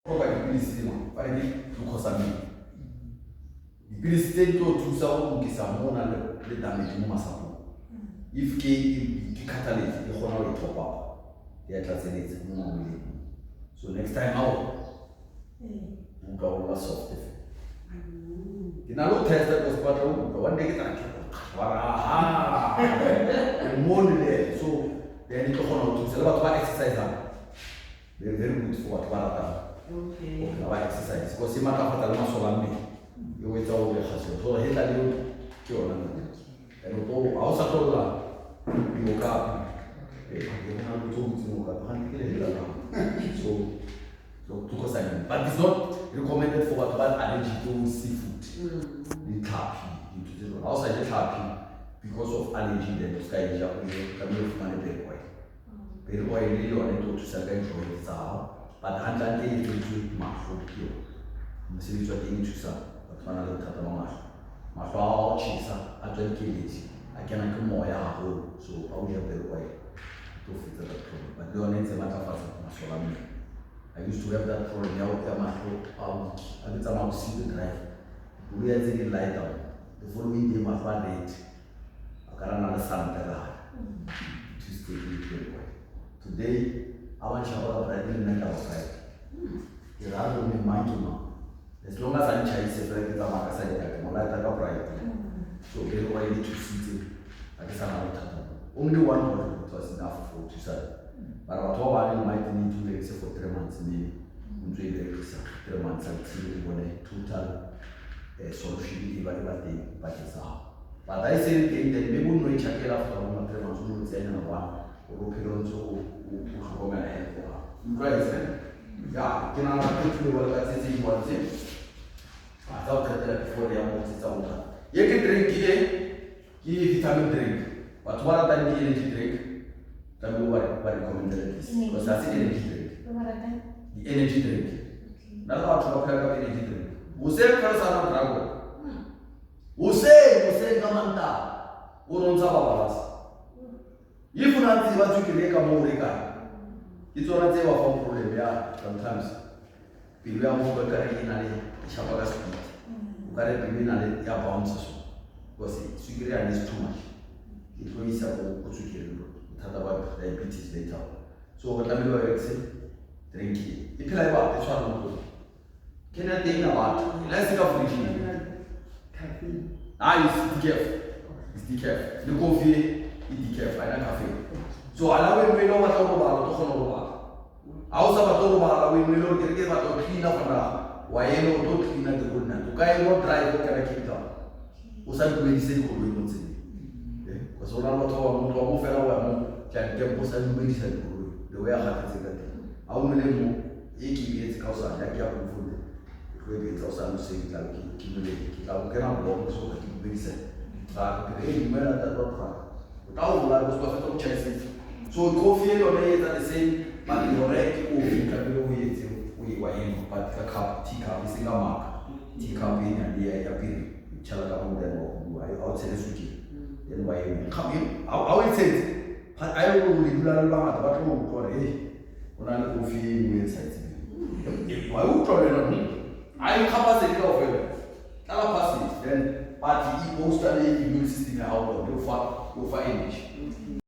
dipilisi ba re glucosamine. Dipilisi tse di tlo thusa go lokisa mo na le damage mo masapong. If ke cartilage e kgona go top up ya tlatseletse mo mmeleng. So next time out o ka o la soft. Ke na lo testa ko spata o one day ke tla le so then it kgona go thusa le batho ba exercise they're very good for what ba okay ba exercise because ma ka fata le masola mme e o etsa o le khaso so he tla le ke ona ene go a o sa tlola yo ka e na go tsontsi mo ka ba ke le la so glucosamine but it's not recommended for what bad allergy to seafood the tapi into the outside the tapi because of allergy then sky ja ko ka mo fumane pero oil le yone to thusa ka joint tsa but hantle e tse mahlo ke mosebetsi wa teng thusa batho ba na le thata ba mahlo a tshisa a tswa dikeledi a kena ke moya haholo so a o ya pero oil to fetsa that problem but le yone ntse matlafatsa mahlo a mme I used to have that problem ya mahlo a le tsama go see the drive o ya tse di light down the following day mahlo a red a kana na le santela to stay with today, I want to have a brand new outside. You have to be mindful. As long as I'm Chinese, it's like a Makasai, I'm like a bright. So, we need to see it. I guess I'm not only one product was enough for to sell. But what I might need to make for 3 months, maybe 3 months until when a total solution, even but it's out. But I say, maybe we will check it after 3 months, we will say, Uropilonzo ushogomela hepo. Right? Yeah, kina na kitu wala sisi mwanzi. Hata ukatela before ya mwanzi tsaunga. Yeke drink ki vitamin drink. Watu wala tani energy drink. Tabu wa recommended this. Because that's energy drink. The energy drink. Na watu wakaka energy drink. Useka sana drago. Use kama nta. Uronza babalasa. If you not see what you can make a more it's all a problem, yeah, sometimes. People are more in a Shabaga speed. You got to be in a bounce. Because sugar is too much. It will be what you can talk about diabetes later. So, what I'm going to say, drink it. If you like what, it's one. Can I think about let's think of caffeine. It's decaf. It's decaf. The coffee. Decaf, I don't cafe. So allow me know what to know. Also, what to know, we will get what clean up. Why no to clean up the good night? To guide what drive can I keep down? Usan medicine could be not because all our to fellow can get usan medicine the way I have to say that. I will name Iki cause I like food. It will be also saying that keep cannot walk so that you medicine. But the man that not now, I was perfect chances. So, coffee or the same, but you already we were in, but a cup, teacup is in a mark, teacup in and the appeal, Chalaka, then I outside the switch. Then why you come in? I will say, but I will leave that about what will go when I go feeling inside. I will probably not need. I capacity of it. Capacity, then, but he mostly immune system out of your image.